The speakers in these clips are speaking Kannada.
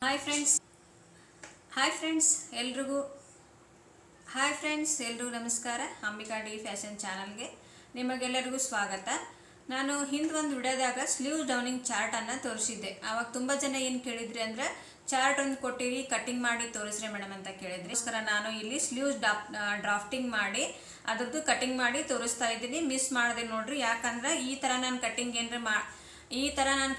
ಹಾಯ್ ಫ್ರೆಂಡ್ಸ್ ಎಲ್ರಿಗೂ ನಮಸ್ಕಾರ. ಅಂಬಿಕಾ ಡಿ ಫ್ಯಾಷನ್ ಚಾನಲ್ಗೆ ನಿಮಗೆಲ್ಲರಿಗೂ ಸ್ವಾಗತ. ನಾನು ಹಿಂದೆ ಒಂದು ವಿಡಿಯೋದಾಗ ಸ್ಲೀವ್ ಡೌನಿಂಗ್ ಚಾರ್ಟನ್ನು ತೋರಿಸಿದ್ದೆ. ಆವಾಗ ತುಂಬ ಜನ ಏನು ಕೇಳಿದ್ರಿ ಅಂದರೆ ಚಾರ್ಟ್ ಒಂದು ಕೊಟ್ಟಿರಿ, ಕಟ್ಟಿಂಗ್ ಮಾಡಿ ತೋರಿಸ್ರಿ ಮೇಡಮ್ ಅಂತ ಕೇಳಿದ್ರಿ. ಅದಕ್ಕೋಸ್ಕರ ನಾನು ಇಲ್ಲಿ ಸ್ಲೀವ್ ಡ್ರಾಫ್ಟಿಂಗ್ ಮಾಡಿ ಅದರದ್ದು ಕಟ್ಟಿಂಗ್ ಮಾಡಿ ತೋರಿಸ್ತಾ ಇದ್ದೀನಿ. ಮಿಸ್ ಮಾಡಿದೆ ನೋಡ್ರಿ, ಯಾಕಂದ್ರೆ ಈ ಥರ ನಾನು ಕಟ್ಟಿಂಗ್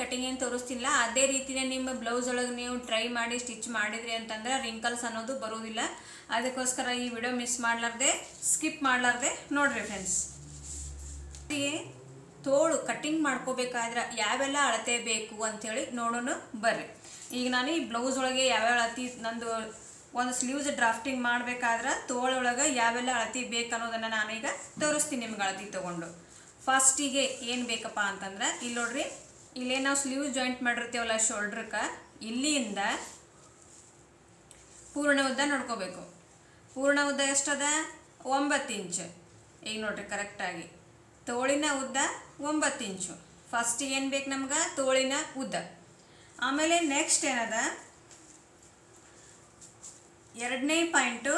ಕಟ್ಟಿಂಗ್ ಏನು ತೋರಿಸ್ತಿಲ್ಲ, ಅದೇ ರೀತಿನೇ ನಿಮ್ಮ ಬ್ಲೌಸ್ ಒಳಗೆ ನೀವು ಟ್ರೈ ಮಾಡಿ ಸ್ಟಿಚ್ ಮಾಡಿದ್ರಿ ಅಂತಂದ್ರೆ ರಿಂಕಲ್ಸ್ ಅನ್ನೋದು ಬರೋದಿಲ್ಲ. ಅದಕ್ಕೋಸ್ಕರ ಈ ವಿಡಿಯೋ ಮಿಸ್ ಮಾಡಲಾರ್ದೆ ಸ್ಕಿಪ್ ಮಾಡಲಾರ್ದೆ ನೋಡ್ರಿ ಫ್ರೆಂಡ್ಸ್. ತೋಳು ಕಟ್ಟಿಂಗ್ ಮಾಡ್ಕೋಬೇಕಾದ್ರೆ ಯಾವೆಲ್ಲ ಅಳತೆ ಬೇಕು ಅಂಥೇಳಿ ನೋಡೋಣ ಬರ್ರಿ. ಈಗ ನಾನು ಈ ಬ್ಲೌಸ್ ಒಳಗೆ ಯಾವ್ಯಾವ ಅಳತಿ, ನಂದು ಒಂದು ಸ್ಲೀವ್ಸ್ ಡ್ರಾಫ್ಟಿಂಗ್ ಮಾಡಬೇಕಾದ್ರೆ ತೋಳೊಳಗೆ ಯಾವೆಲ್ಲ ಅಳತಿ ಬೇಕು ಅನ್ನೋದನ್ನು ನಾನೀಗ ತೋರಿಸ್ತೀನಿ ನಿಮ್ಗೆ ಅಳತಿ ತೊಗೊಂಡು. ಫಸ್ಟಿಗೆ ಏನು ಬೇಕಪ್ಪ ಅಂತಂದ್ರೆ ಇಲ್ಲಿ ನೋಡ್ರಿ, ಇಲ್ಲೇ ನಾವು ಸ್ಲೀವ್ ಜಾಯಿಂಟ್ ಮಾಡಿರ್ತೀವಲ್ಲ ಶೋಲ್ಡ್ರಕ್ಕೆ, ಇಲ್ಲಿಂದ ಪೂರ್ಣ ಉದ್ದ ನೋಡ್ಕೋಬೇಕು. ಪೂರ್ಣ ಉದ್ದ ಎಷ್ಟದ? 9 ಇಂಚು. ಈಗ ನೋಡ್ರಿ ಕರೆಕ್ಟಾಗಿ ತೋಳಿನ ಉದ್ದ 9 ಇಂಚು. ಫಸ್ಟಿಗೆ ಏನು ಬೇಕು ನಮ್ಗೆ? ತೋಳಿನ ಉದ್ದ. ಆಮೇಲೆ ನೆಕ್ಸ್ಟ್ ಏನದ, ಎರಡನೇ ಪಾಯಿಂಟು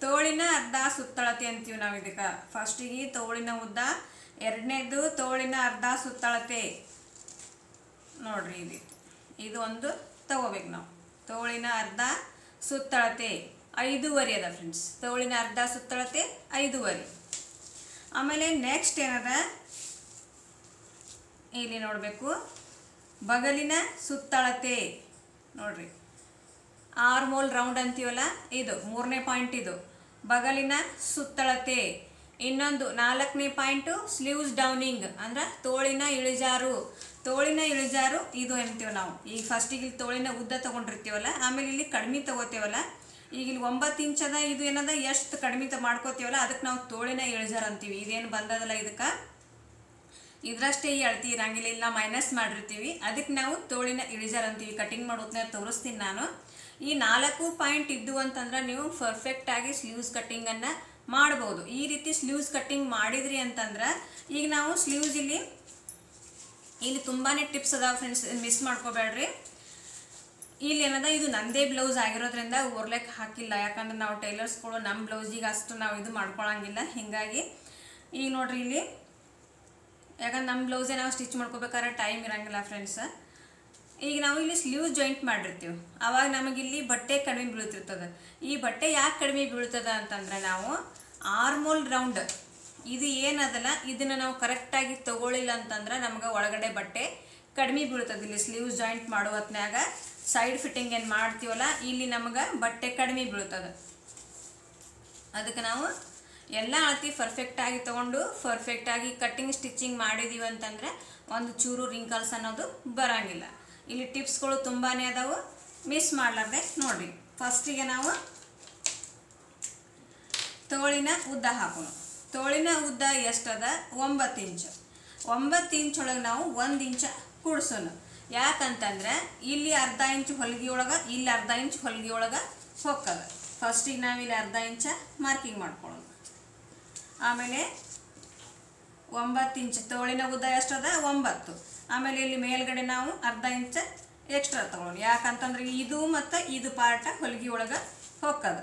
ತೋಳಿನ ಅರ್ಧ ಸುತ್ತಳತೆ ಅಂತೀವಿ ನಾವು ಇದಕ್ಕೆ. ಫಸ್ಟಿಗೆ ತೋಳಿನ ಉದ್ದ, ಎರಡನೇದು ತೋಳಿನ ಅರ್ಧ ಸುತ್ತಳತೆ. ನೋಡ್ರಿ ಇದು ಒಂದು ತಗೋಬೇಕು ನಾವು. ತೋಳಿನ ಅರ್ಧ ಸುತ್ತಳತೆ 5.5 ಅದ ಫ್ರೆಂಡ್ಸ್. ತೋಳಿನ ಅರ್ಧ ಸುತ್ತಳತೆ 5.5. ಆಮೇಲೆ ನೆಕ್ಸ್ಟ್ ಏನದ, ಇಲ್ಲಿ ನೋಡಬೇಕು, ಬಗಲಿನ ಸುತ್ತಳತೆ. ನೋಡ್ರಿ ಆರ್ಮೋಲ್ ರೌಂಡ್ ಅಂತೀವಲ್ಲ, ಇದು 3ನೇ ಪಾಯಿಂಟ್. ಇದು ಬಗಲಿನ ಸುತ್ತಳತೆ. ಇನ್ನೊಂದು 4ನೇ ಪಾಯಿಂಟು ಸ್ಲೀವ್ಸ್ ಡೌನಿಂಗ್ ಅಂದ್ರೆ ತೋಳಿನ ಇಳಿಜಾರು. ತೋಳಿನ ಇಳಿಜಾರು ಇದು ಅಂತೀವಿ ನಾವು. ಈಗ ಫಸ್ಟಿಗೆ ಇಲ್ಲಿ ತೋಳಿನ ಉದ್ದ ತೊಗೊಂಡಿರ್ತೀವಲ್ಲ, ಆಮೇಲೆ ಇಲ್ಲಿ ಕಡಿಮೆ ತೊಗೋತೀವಲ್ಲ. ಈಗ ಇಲ್ಲಿ 9 ಇಂಚದ ಇದು ಏನದ, ಎಷ್ಟು ಕಡಿಮೆ ಮಾಡ್ಕೋತೀವಲ್ಲ ಅದಕ್ಕೆ ನಾವು ತೋಳಿನ ಇಳಿಜಾರು ಅಂತೀವಿ. ಇದೇನು ಬಂದದಲ್ಲ ಇದಕ್ಕೆ, ಇದ್ರಷ್ಟೇ ಈ ಅಳತಿ ಇರಂಗಿಲ್ಲ, ಇಲ್ಲ ಮೈನಸ್ ಮಾಡಿರ್ತೀವಿ, ಅದಕ್ಕೆ ನಾವು ತೋಳಿನ ಇಳಿಜಾರು ಅಂತೀವಿ. ಕಟಿಂಗ್ ಮಾಡೋದನ್ನ ತೋರಿಸ್ತೀನಿ ನಾನು. ಈ 4 ಪಾಯಿಂಟ್ ಇದ್ದು ಅಂತಂದ್ರೆ ನೀವು ಪರ್ಫೆಕ್ಟಾಗಿ ಸ್ಲೀವ್ಸ್ ಕಟ್ಟಿಂಗನ್ನು ಮಾಡ್ಬೋದು. ಈ ರೀತಿ ಸ್ಲೀವ್ಸ್ ಕಟ್ಟಿಂಗ್ ಮಾಡಿದ್ರಿ ಅಂತಂದ್ರೆ, ಈಗ ನಾವು ಸ್ಲೀವ್ಸ್ ಇಲ್ಲಿ ತುಂಬಾ ಟಿಪ್ಸ್ ಅದಾವ ಫ್ರೆಂಡ್ಸ್, ಮಿಸ್ ಮಾಡ್ಕೋಬೇಡ್ರಿ. ಇಲ್ಲಿ ಏನದ, ಇದು ನಂದೇ ಬ್ಲೌಸ್ ಆಗಿರೋದ್ರಿಂದ ಓರ್ಲೆಕ್ ಹಾಕಿಲ್ಲ, ಯಾಕಂದ್ರೆ ನಾವು ಟೈಲರ್ಸ್ಗಳು ನಮ್ಮ ಬ್ಲೌಸಿಗೆ ಅಷ್ಟು ನಾವು ಇದು ಮಾಡ್ಕೊಳಂಗಿಲ್ಲ. ಹೀಗಾಗಿ ಈಗ ನೋಡ್ರಿ ಇಲ್ಲಿ, ಯಾಕಂದ್ರೆ ನಮ್ಮ ಬ್ಲೌಸೇ ನಾವು ಸ್ಟಿಚ್ ಮಾಡ್ಕೋಬೇಕಾದ್ರೆ ಟೈಮ್ ಇರಂಗಿಲ್ಲ ಫ್ರೆಂಡ್ಸ್. ಈಗ ನಾವು ಇಲ್ಲಿ ಸ್ಲೀವ್ಸ್ ಜಾಯಿಂಟ್ ಮಾಡಿರ್ತೀವಿ, ಆವಾಗ ನಮಗಿಲ್ಲಿ ಬಟ್ಟೆ ಕಡಿಮೆ ಬೀಳ್ತಿರ್ತದೆ. ಈ ಬಟ್ಟೆ ಯಾಕೆ ಕಡಿಮೆ ಬೀಳ್ತದೆ ಅಂತಂದ್ರೆ, ನಾವು ಆರ್ಮೋಲ್ ರೌಂಡ್ ಇದು ಏನದಲ್ಲ, ಇದನ್ನು ನಾವು ಕರೆಕ್ಟಾಗಿ ತಗೊಳ್ಳಿಲ್ಲ ಅಂತಂದ್ರೆ ನಮ್ಗೆ ಒಳಗಡೆ ಬಟ್ಟೆ ಕಡಿಮೆ ಬೀಳ್ತದೆ. ಇಲ್ಲಿ ಸ್ಲೀವ್ಸ್ ಜಾಯಿಂಟ್ ಮಾಡೋ ಹೊತ್ನ್ಯಾಗ ಸೈಡ್ ಫಿಟ್ಟಿಂಗ್ ಏನು ಮಾಡ್ತೀವಲ್ಲ, ಇಲ್ಲಿ ನಮ್ಗೆ ಬಟ್ಟೆ ಕಡಿಮೆ ಬೀಳ್ತದೆ. ಅದಕ್ಕೆ ನಾವು ಎಲ್ಲ ಅಳತಿ ಪರ್ಫೆಕ್ಟಾಗಿ ತೊಗೊಂಡು ಪರ್ಫೆಕ್ಟಾಗಿ ಕಟ್ಟಿಂಗ್ ಸ್ಟಿಚಿಂಗ್ ಮಾಡಿದೀವಿ ಅಂತಂದರೆ ಒಂದು ಚೂರು ರಿಂಕಲ್ಸ್ ಅನ್ನೋದು ಬರೋಂಗಿಲ್ಲ. ಇಲ್ಲಿ ಟಿಪ್ಸ್ಗಳು ತುಂಬಾ ಅದಾವು, ಮಿಸ್ ಮಾಡಲಾರ್ದೆ ನೋಡಿರಿ. ಫಸ್ಟಿಗೆ ನಾವು ತೋಳಿನ ಉದ್ದ ಹಾಕೋಣ. ತೋಳಿನ ಉದ್ದ ಎಷ್ಟದ? 9 ಇಂಚು. 9 ಇಂಚೊಳಗೆ ನಾವು 1 ಇಂಚ ಕೂಡಿಸೋಣ. ಯಾಕಂತಂದ್ರೆ ಇಲ್ಲಿ ಅರ್ಧ ಇಂಚು ಹೊಲಿಗೆ ಒಳಗೆ, ಇಲ್ಲಿ ಅರ್ಧ ಇಂಚು ಹೊಲಿಗೆ ಒಳಗೆ ಹೊಕ್ಕದ. ಫಸ್ಟಿಗೆ ನಾವು ಇಲ್ಲಿ ಅರ್ಧ ಇಂಚ ಮಾರ್ಕಿಂಗ್ ಮಾಡ್ಕೊಳ್ಳೋಣ. ಆಮೇಲೆ 9 ಇಂಚು ತೋಳಿನ ಉದ್ದ ಎಷ್ಟದ? 9. ಆಮೇಲೆ ಇಲ್ಲಿ ಮೇಲ್ಗಡೆ ನಾವು ಅರ್ಧ ಇಂಚ ಎಕ್ಸ್ಟ್ರಾ ತಗೊಳ್ಳೋಣ. ಯಾಕಂತಂದ್ರೆ ಇದು ಮತ್ತು ಇದು ಪಾರ್ಟ ಹೊಲಿಗೆ ಒಳಗೆ ಹೊಕ್ಕದ.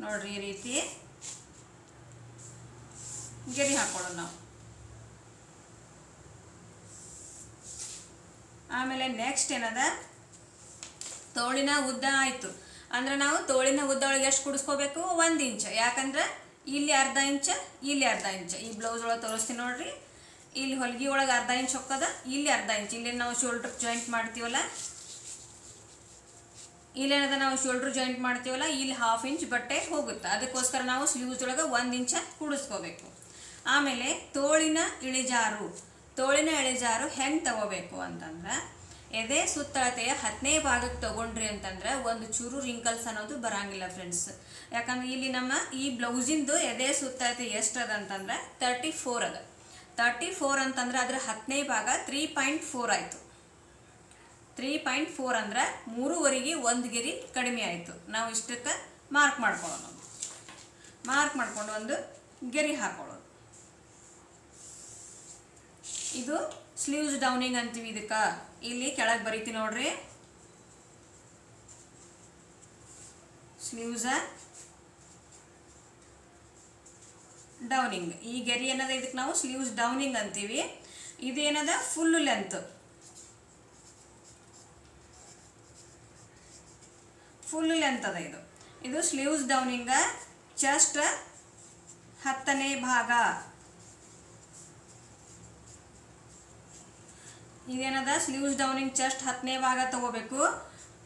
ನೋಡ್ರಿ ಈ ರೀತಿ ಗೆರಿ ಹಾಕೊಳ್ಳೋಣ ನಾವು. ಆಮೇಲೆ ನೆಕ್ಸ್ಟ್ ಏನದ, ತೋಳಿನ ಉದ್ದ ಆಯಿತು ಅಂದ್ರೆ ನಾವು ತೋಳಿನ ಉದ್ದ ಒಳಗೆ ಎಷ್ಟು ಕೂಡಿಸ್ಕೋಬೇಕು? 1 ಇಂಚ್. ಯಾಕಂದ್ರೆ ಇಲ್ಲಿ ಅರ್ಧ ಇಂಚ, ಇಲ್ಲಿ ಅರ್ಧ ಇಂಚ. ಈ ಬ್ಲೌಸ್ ಒಳಗೆ ತೋರಿಸ್ತೀನಿ ನೋಡ್ರಿ, ಇಲ್ಲಿ ಹೊಲಿಗೆ ಒಳಗೆ ಅರ್ಧ ಇಂಚ್ ಹೊಕ್ಕದ, ಇಲ್ಲಿ ಅರ್ಧ ಇಂಚ್. ಇಲ್ಲಿ ನಾವು ಶೋಲ್ಡ್ರ್ ಜಾಯಿಂಟ್ ಮಾಡ್ತೀವಲ್ಲ, ಇಲ್ಲೇನದ ನಾವು ಶೋಲ್ಡ್ರ್ ಜಾಯಿಂಟ್ ಮಾಡ್ತೀವಲ್ಲ, ಇಲ್ಲಿ 1/2 ಇಂಚ್ ಬಟ್ಟೆ ಹೋಗುತ್ತೆ. ಅದಕ್ಕೋಸ್ಕರ ನಾವು ಸ್ಲೀವ್ಸ್ ಒಳಗೆ 1 ಇಂಚ ಕೂಡಿಸ್ಕೋಬೇಕು. ಆಮೇಲೆ ತೋಳಿನ ಇಳಿಜಾರು. ತೋಳಿನ ಇಳಿಜಾರು ಹೆಂಗೆ ತಗೋಬೇಕು ಅಂತಂದ್ರೆ, ಎದೆ ಸುತ್ತಳತೆಯ 10ನೇ ಭಾಗಕ್ಕೆ ತಗೊಂಡ್ರಿ ಅಂತಂದ್ರೆ ಒಂದು ಚೂರು ರಿಂಕಲ್ಸ್ ಅನ್ನೋದು ಬರಂಗಿಲ್ಲ ಫ್ರೆಂಡ್ಸ್. ಯಾಕಂದ್ರೆ ಇಲ್ಲಿ ನಮ್ಮ ಈ ಬ್ಲೌಸಿಂದು ಎದೆ ಸುತ್ತಳತೆ ಎಷ್ಟದ ಅಂತಂದ್ರೆ 34 ಅದ. 34 ಅಂತಂದ್ರೆ ಅದ್ರ 10ನೇ ಭಾಗ 3.4 ಆಯಿತು. 3.4 ಅಂದ್ರೆ 3.5ಗೆ 1 ಗೆರಿ ಕಡಿಮೆ ಆಯಿತು. ನಾವು ಇಷ್ಟಕ್ಕೆ ಮಾರ್ಕ್ ಮಾಡ್ಕೊಳ್ಳೋಣ. ಮಾರ್ಕ್ ಮಾಡ್ಕೊಂಡು ಒಂದು ಗೆರಿ ಹಾಕೊಳ್ಳೋಣ. ಇದು ಸ್ಲೀವ್ಸ್ ಡೌನಿಂಗ್ ಅಂತೀವಿ ಇದಕ್ಕೆ. ಇಲ್ಲಿ ಕೆಳಗೆ ಬರೀತೀನಿ ನೋಡ್ರಿ, ಸ್ಲೀವ್ಸ್ ಡೌನಿಂಗ್. ಈ ಗೆರಿ ಏನದ ಇದಕ್ಕೆ ನಾವು ಸ್ಲೀವ್ಸ್ ಡೌನಿಂಗ್ ಅಂತೀವಿ. ಇದೇನದ ಫುಲ್ ಲೆಂತ್, ಫುಲ್ ಲೆಂತ್ ಅದ ಇದು. ಇದು ಸ್ಲೀವ್ಸ್ ಡೌನಿಂಗ, ಚೆಸ್ಟ್ 10ನೇ ಭಾಗ. ಇದೇನದ ಸ್ಲೀವ್ಸ್ ಡೌನಿಂಗ್ ಚೆಸ್ಟ್ 10ನೇ ಭಾಗ ತಗೋಬೇಕು.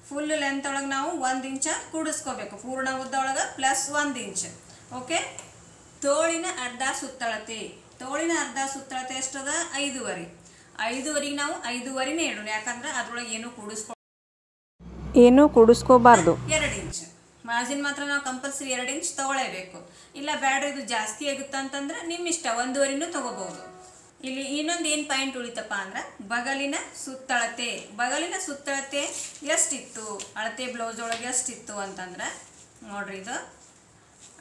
ಫುಲ್ ಲೆಂತ್ ಒಳಗೆ ನಾವು 1 ಇಂಚ ಕೂಡಿಸ್ಕೋಬೇಕು, ಪೂರ್ಣ ಉದ್ದ ಒಳಗೆ ಪ್ಲಸ್ 1 ಇಂಚ್. ಓಕೆ. ತೋಳಿನ ಅರ್ಧ ಸುತ್ತಳತೆ. ತೋಳಿನ ಅರ್ಧ ಸುತ್ತಳತೆ ಎಷ್ಟದ? 5.5. 5.5ಗೆ ನಾವು 5.5ನೇ ಇಡೋಣ, ಯಾಕಂದ್ರೆ ಅದ್ರೊಳಗೆ ಏನೂ ಕೂಡಿಸ್ಕೋಬಾರ್ದು. 2 ಇಂಚ್ ಮಾರ್ಜಿನ್ ಮಾತ್ರ ನಾವು ಕಂಪಲ್ಸರಿ 2 ಇಂಚ್ ತಗೊಳ್ಳೇಬೇಕು. ಇಲ್ಲ ಬೇಡ ಇದು ಜಾಸ್ತಿ ಆಗುತ್ತೆ ಅಂತಂದ್ರೆ ನಿಮ್ಮ ಇಷ್ಟ, 1.5ನೂ ತಗೋಬಹುದು. ಇಲ್ಲಿ ಇನ್ನೊಂದು ಏನು ಪಾಯಿಂಟ್ ಉಳಿತಪ್ಪ ಅಂದ್ರೆ ಬಗಲಿನ ಸುತ್ತಳತೆ. ಬಗಲಿನ ಸುತ್ತಳತೆ ಎಷ್ಟಿತ್ತು, ಅಳತೆ ಬ್ಲೌಸ್ ಒಳಗೆ ಎಷ್ಟಿತ್ತು ಅಂತಂದ್ರೆ ನೋಡ್ರಿ, ಇದು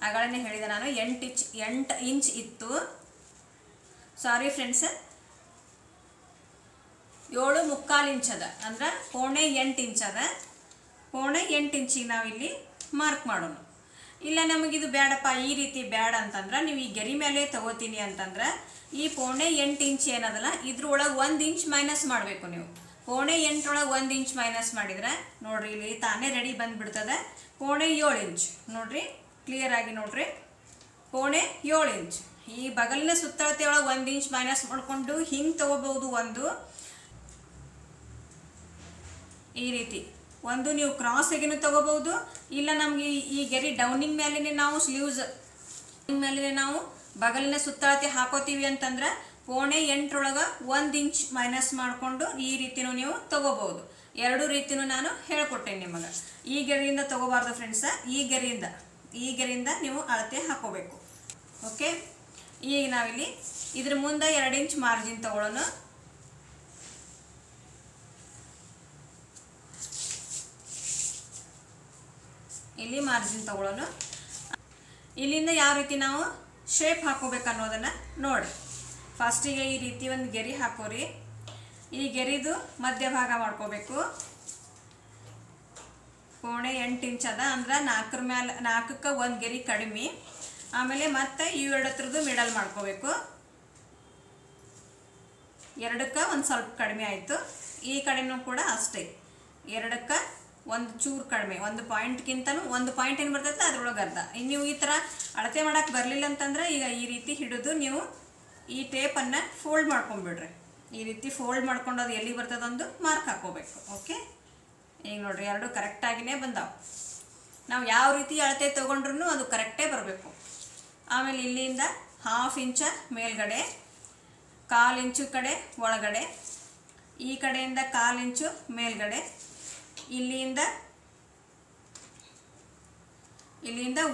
ಆಗಳನ್ನೇ ಹೇಳಿದೆ ನಾನು, 8 ಇಂಚ್ ಇತ್ತು. ಸಾರಿ ಫ್ರೆಂಡ್ಸ್, 7.75 ಇಂಚ್ ಅದ, ಅಂದ್ರೆ 8 ಇಂಚ್ ಅದ. 8 ಇಂಚಿಗೆ ನಾವಿಲ್ಲಿ ಮಾರ್ಕ್ ಮಾಡೋಣ. ಇಲ್ಲ ನಮಗಿದು ಬೇಡಪ್ಪ, ಈ ರೀತಿ ಬೇಡ ಅಂತಂದ್ರೆ ನೀವು ಈ ಗೆರಿ ಮೇಲೆ ತಗೋತೀನಿ ಅಂತಂದ್ರೆ ಈ 8 ಇಂಚ್ ಏನದಲ್ಲ ಇದ್ರೊಳಗೆ 1 ಇಂಚ್ ಮೈನಸ್ ಮಾಡಬೇಕು ನೀವು. 8 ಒಳಗೆ 1 ಇಂಚ್ ಮೈನಸ್ ಮಾಡಿದ್ರೆ ನೋಡ್ರಿ ಇಲ್ಲಿ ತಾನೇ ರೆಡಿ ಬಂದ್ಬಿಡ್ತದೆ. 7 ಇಂಚ್ ನೋಡ್ರಿ, ಕ್ಲಿಯರ್ ಆಗಿ ನೋಡ್ರಿ, 7 ಇಂಚ್. ಈ ಬಗಲಿನ ಸುತ್ತಳತೆ ಒಳಗೆ 1 ಇಂಚ್ ಮೈನಸ್ ಮಾಡಿಕೊಂಡು ಹಿಂಗೆ ತಗೋಬಹುದು. ಈ ರೀತಿ ಒಂದು ನೀವು ಕ್ರಾಸ್ ಆಗಿನೂ ತಗೋಬಹುದು. ಇಲ್ಲ ನಮಗೆ ಈ ಗೆರಿ ಡೌನಿಂಗ್ ಮೇಲೆ ನಾವು ಸ್ಲೀವ್ಸ್ ಮೇಲೆ ನಾವು ಬಗಲಿನ ಸುತ್ತಳತೆ ಹಾಕೋತೀವಿ ಅಂತಂದ್ರೆ 8 ಒಳಗೆ 1 ಇಂಚ್ ಮೈನಸ್ ಮಾಡಿಕೊಂಡು ಈ ರೀತಿನೂ ನೀವು ತಗೋಬಹುದು. 2 ರೀತಿನೂ ನಾನು ಹೇಳ್ಕೊಟ್ಟೇನೆ ನಿಮಗೆ. ಈ ಗೆರೆಯಿಂದ ತಗೋಬಾರ್ದು ಫ್ರೆಂಡ್ಸ, ಈ ಗೆರೆಯಿಂದ ನೀವು ಅಳತೆ ಹಾಕೋಬೇಕು. ಓಕೆ. ಈಗ ನಾವಿಲ್ಲಿ ಇದ್ರ ಮುಂದೆ 2 ಇಂಚ್ ಮಾರ್ಜಿನ್ ತಗೊಳ್ಳೋಣ. ಇಲ್ಲಿ ಮಾರ್ಜಿನ್ ತಗೊಳ್ಳೋಣ. ಇಲ್ಲಿಂದ ಯಾವ ರೀತಿ ನಾವು ಶೇಪ್ ಹಾಕೋಬೇಕು ಅನ್ನೋದನ್ನು ನೋಡಿ. ಫಸ್ಟಿಗೆ ಈ ರೀತಿ ಒಂದು ಗೆರೆ ಹಾಕೋರಿ. ಈ ಗೆರಿದು ಮಧ್ಯಭಾಗ ಮಾಡ್ಕೋಬೇಕು. 8 ಇಂಚ್ ಅದ, ಅಂದ್ರೆ 4ಕ್ಕೆ 1 ಗೆರೆ ಕಡಿಮೆ. ಆಮೇಲೆ ಮತ್ತೆ ಇವೆರಡು ಹತ್ರದ್ದು ಮಿಡಲ್ ಮಾಡ್ಕೋಬೇಕು. 2ಕ್ಕೆ ಒಂದು ಸ್ವಲ್ಪ ಕಡಿಮೆ ಆಯಿತು. ಈ ಕಡೆನೂ ಕೂಡ ಅಷ್ಟೇ, 2ಕ್ಕೆ ಒಂದು ಚೂರು ಕಡಿಮೆ, 1 ಪಾಯಿಂಟ್ಗಿಂತನೂ 1 ಪಾಯಿಂಟ್ ಏನು ಬರ್ತೈತೆ ಅದ್ರೊಳಗೆ ಅರ್ಧ. ನೀವು ಈ ಥರ ಅಳತೆ ಮಾಡೋಕ್ಕೆ ಬರಲಿಲ್ಲ ಅಂತಂದ್ರೆ ಈಗ ಈ ರೀತಿ ಹಿಡಿದು ನೀವು ಈ ಟೇಪನ್ನು ಫೋಲ್ಡ್ ಮಾಡ್ಕೊಂಬಿಡ್ರಿ. ಈ ರೀತಿ ಫೋಲ್ಡ್ ಮಾಡ್ಕೊಂಡು ಅದು ಎಲ್ಲಿ ಬರ್ತದೊಂದು ಮಾರ್ಕ್ ಹಾಕೋಬೇಕು. ಓಕೆ. ಈಗ ನೋಡ್ರಿ, 2 ಕರೆಕ್ಟಾಗಿಯೇ ಬಂದಾವೆ. ನಾವು ಯಾವ ರೀತಿ ಅಳತೆ ತೊಗೊಂಡ್ರೂ ಅದು ಕರೆಕ್ಟೇ ಬರಬೇಕು. ಆಮೇಲೆ ಇಲ್ಲಿಂದ 1/2 ಇಂಚ ಮೇಲ್ಗಡೆ, 1/4 ಇಂಚು ಕಡೆ ಒಳಗಡೆ, ಈ ಕಡೆಯಿಂದ 1/4 ಇಂಚು ಮೇಲ್ಗಡೆ, ಇಲ್ಲಿಂದ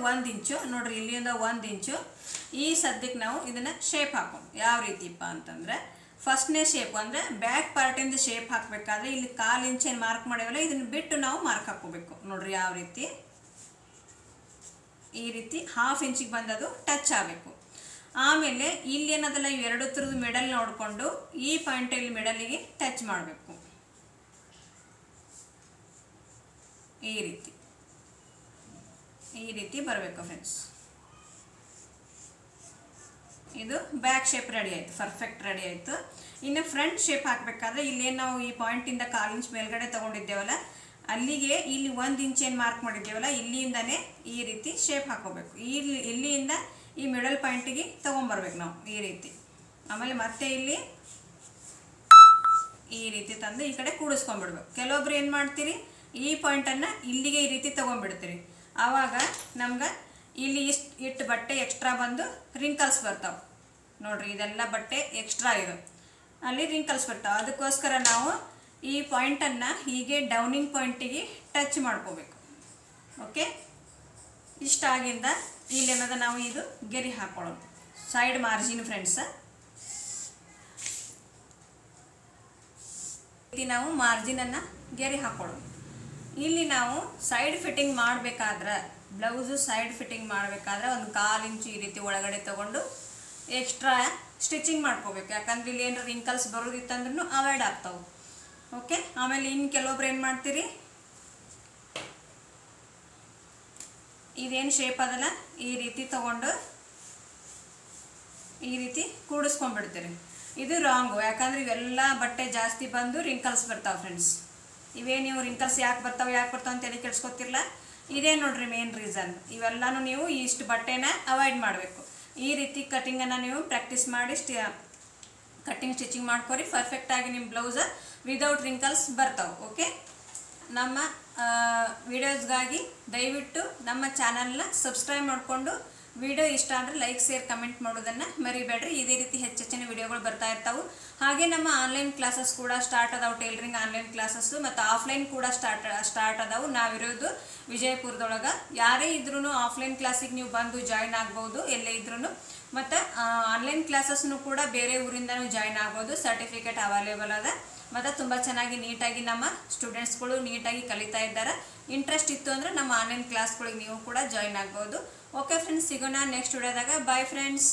1 ಇಂಚು ನೋಡ್ರಿ, ಇಲ್ಲಿಂದ 1 ಇಂಚು. ಈ ಸದ್ಯಕ್ಕೆ ನಾವು ಇದನ್ನು ಶೇಪ್ ಹಾಕೋಣ. ಯಾವ ರೀತಿಪ್ಪ ಅಂತಂದರೆ ಫಸ್ಟ್ನೇ ಶೇಪ್ ಅಂದರೆ ಬ್ಯಾಕ್ ಪಾರ್ಟಿಂದ ಶೇಪ್ ಹಾಕಬೇಕಾದ್ರೆ ಇಲ್ಲಿ 1/4 ಇಂಚ್ ಏನು ಮಾರ್ಕ್ ಮಾಡೇವಲ್ಲ ಇದನ್ನು ಬಿಟ್ಟು ನಾವು ಮಾರ್ಕ್ ಹಾಕೋಬೇಕು. ನೋಡ್ರಿ ಯಾವ ರೀತಿ, ಈ ರೀತಿ 1/2 ಇಂಚಿಗೆ ಬಂದದು ಟಚ್ ಆಗಬೇಕು. ಆಮೇಲೆ ಇಲ್ಲಿ ಏನದಲ್ಲ ಇವೆರಡು ಥರದ್ದು ಮಿಡಲ್ ನೋಡಿಕೊಂಡು ಈ ಪಾಯಿಂಟಲ್ಲಿ ಮಿಡಲಿಗೆ ಟಚ್ ಮಾಡಬೇಕು. ಈ ರೀತಿ ಬರಬೇಕು ಫ್ರೆಂಡ್ಸ್. ಇದು ಬ್ಯಾಕ್ ಶೇಪ್ ರೆಡಿ ಆಯಿತು, ಪರ್ಫೆಕ್ಟ್ ರೆಡಿ ಆಯಿತು. ಇನ್ನು ಫ್ರಂಟ್ ಶೇಪ್ ಹಾಕಬೇಕಾದ್ರೆ ಇಲ್ಲೇನು ನಾವು ಈ ಪಾಯಿಂಟಿಂದ 1/4 ಇಂಚ್ ಮೇಲ್ಗಡೆ ತೊಗೊಂಡಿದ್ದೇವಲ್ಲ ಅಲ್ಲಿಗೆ ಇಲ್ಲಿ 1 ಇಂಚ್ ಏನು ಮಾರ್ಕ್ ಮಾಡಿದ್ದೇವಲ್ಲ ಇಲ್ಲಿಂದನೇ ಈ ರೀತಿ ಶೇಪ್ ಹಾಕೋಬೇಕು. ಇಲ್ಲಿಂದ ಈ ಮಿಡಲ್ ಪಾಯಿಂಟಿಗೆ ತೊಗೊಂಬರ್ಬೇಕು ನಾವು ಈ ರೀತಿ. ಆಮೇಲೆ ಮತ್ತೆ ಇಲ್ಲಿ ಈ ರೀತಿ ತಂದು ಈ ಕಡೆ ಕೂಡಿಸ್ಕೊಂಡ್ಬಿಡ್ಬೇಕು. ಕೆಲವೊಬ್ರು ಏನು ಮಾಡ್ತೀರಿ, ಈ ಪಾಯಿಂಟನ್ನು ಇಲ್ಲಿಗೆ ಈ ರೀತಿ ತೊಗೊಂಡ್ಬಿಡ್ತೀರಿ. ಆವಾಗ ನಮ್ಗೆ ಇಲ್ಲಿ ಇಷ್ಟು ಬಟ್ಟೆ ಎಕ್ಸ್ಟ್ರಾ ಬಂದು ರಿಂಕಲ್ಸ್ ಬರ್ತಾವೆ. ನೋಡ್ರಿ ಇದೆಲ್ಲ ಬಟ್ಟೆ ಎಕ್ಸ್ಟ್ರಾ ಇದು, ಅಲ್ಲಿ ರಿಂಕಲ್ಸ್ ಬರ್ತಾವೆ. ಅದಕ್ಕೋಸ್ಕರ ನಾವು ಈ ಪಾಯಿಂಟನ್ನು ಹೀಗೆ ಡೌನಿಂಗ್ ಪಾಯಿಂಟಿಗೆ ಟಚ್ ಮಾಡ್ಕೋಬೇಕು. ಓಕೆ. ಇಷ್ಟಾಗಿಂದ ಇಲ್ಲೇನದ ನಾವು ಇದು ಗೆರೆ ಹಾಕೊಳ್ಳೋಣ. ಸೈಡ್ ಮಾರ್ಜಿನ್ ಫ್ರೆಂಡ್ಸ್, ನಾವು ಮಾರ್ಜಿನನ್ನು ಗೆರೆ ಹಾಕೊಳ್ಳೋಣ. ಇಲ್ಲಿ ನಾವು ಸೈಡ್ ಫಿಟ್ಟಿಂಗ್ ಮಾಡಬೇಕಾದ್ರೆ ಬ್ಲೌಸು ಸೈಡ್ ಫಿಟ್ಟಿಂಗ್ ಮಾಡಬೇಕಾದ್ರೆ ಒಂದು 1/4 ಇಂಚು ಈ ರೀತಿ ಒಳಗಡೆ ತಗೊಂಡು ಎಕ್ಸ್ಟ್ರಾ ಸ್ಟಿಚಿಂಗ್ ಮಾಡ್ಕೋಬೇಕು, ಯಾಕಂದ್ರೆ ಇಲ್ಲಿ ಏನಾರು ರಿಂಕಲ್ಸ್ ಬರೋದಿತ್ತಂದ್ರೂ ಅವಾಯ್ಡ್ ಆಗ್ತಾವೆ. ಓಕೆ, ಆಮೇಲೆ ಇನ್ನು ಕೆಲವೊಬ್ರು ಏನು ಮಾಡ್ತೀರಿ, ಇದೇನು ಶೇಪ್ ಅದಲ್ಲ ಈ ರೀತಿ ತಗೊಂಡು ಈ ರೀತಿ ಕೂಡಿಸ್ಕೊಂಡ್ಬಿಡ್ತೀರಿ. ಇದು ರಾಂಗು, ಯಾಕಂದ್ರೆ ಇವೆಲ್ಲ ಬಟ್ಟೆ ಜಾಸ್ತಿ ಬಂದು ರಿಂಕಲ್ಸ್ ಬರ್ತಾವೆ ಫ್ರೆಂಡ್ಸ್. ನೀವು ರಿಂಕಲ್ಸ್ ಯಾಕೆ ಬರ್ತಾವೆ ಅಂತ ತಲೆ ಕೆಡ್ಸ್ಕೊತಿರಲ್ಲ, ಇದೇ ನೋಡ್ರಿ ಮೇನ್ ರೀಸನ್. ಇವೆಲ್ಲನೂ ನೀವು ಇಷ್ಟು ಬಟ್ಟೆನ ಅವಾಯ್ಡ್ ಮಾಡಬೇಕು. ಈ ರೀತಿ ಕಟಿಂಗನ್ನು ನೀವು ಪ್ರಾಕ್ಟೀಸ್ ಮಾಡಿ ಕಟ್ಟಿಂಗ್ ಸ್ಟಿಚಿಂಗ್ ಮಾಡ್ಕೊರಿ, ಪರ್ಫೆಕ್ಟಾಗಿ ನಿಮ್ಮ ಬ್ಲೌಸ್ ವಿದೌಟ್ ರಿಂಕಲ್ಸ್ ಬರ್ತಾವೆ. ಓಕೆ, ನಮ್ಮ ವಿಡಿಯೋಸ್ಗಾಗಿ ದಯವಿಟ್ಟು ನಮ್ಮ ಚಾನಲ್ನ ಸಬ್ಸ್ಕ್ರೈಬ್ ಮಾಡಿಕೊಂಡು ವಿಡಿಯೋ ಇಷ್ಟ ಅಂದರೆ ಲೈಕ್, ಶೇರ್, ಕಮೆಂಟ್ ಮಾಡೋದನ್ನು ಮರಿಬೇಡ್ರಿ. ಇದೇ ರೀತಿ ಹೆಚ್ಚಿನ ವಿಡಿಯೋಗಳು ಬರ್ತಾ ಇರ್ತಾವೆ. ಹಾಗೆ ನಮ್ಮ ಆನ್ಲೈನ್ ಕ್ಲಾಸಸ್ ಕೂಡ ಸ್ಟಾರ್ಟ್ ಅದಾವೆ, ಟೈಲರಿಂಗ್ ಆನ್ಲೈನ್ ಕ್ಲಾಸಸ್ಸು ಮತ್ತು ಆಫ್ಲೈನ್ ಕೂಡ ಸ್ಟಾರ್ಟ್ ಅದಾವೆ. ನಾವಿರೋದು ವಿಜಯಪುರದೊಳಗೆ. ಯಾರೇ ಇದ್ರೂ ಆಫ್ಲೈನ್ ಕ್ಲಾಸಿಗೆ ನೀವು ಬಂದು ಜಾಯ್ನ್ ಆಗ್ಬೋದು ಎಲ್ಲೇ ಇದ್ರೂ. ಮತ್ತು ಆನ್ಲೈನ್ ಕ್ಲಾಸಸ್ನು ಕೂಡ ಬೇರೆ ಊರಿಂದನೂ ಜಾಯ್ನ್ ಆಗ್ಬೋದು. ಸರ್ಟಿಫಿಕೇಟ್ ಅವೈಲೇಬಲ್ ಅದ ಮತ್ತು ತುಂಬ ಚೆನ್ನಾಗಿ ನೀಟಾಗಿ ನಮ್ಮ ಸ್ಟೂಡೆಂಟ್ಸ್ಗಳು ನೀಟಾಗಿ ಕಲಿತಾ ಇದ್ದಾರೆ. ಇಂಟ್ರೆಸ್ಟ್ ಇತ್ತು ಅಂದರೆ ನಮ್ಮ ಆನ್ಲೈನ್ ಕ್ಲಾಸ್ಗಳಿಗೆ ನೀವು ಕೂಡ ಜಾಯ್ನ್ ಆಗ್ಬೋದು. ಓಕೆ ಫ್ರೆಂಡ್ಸ್, ಸಿಗೋಣ ನೆಕ್ಸ್ಟ್ ವಿಡಿಯೋದಾಗ. Bye friends.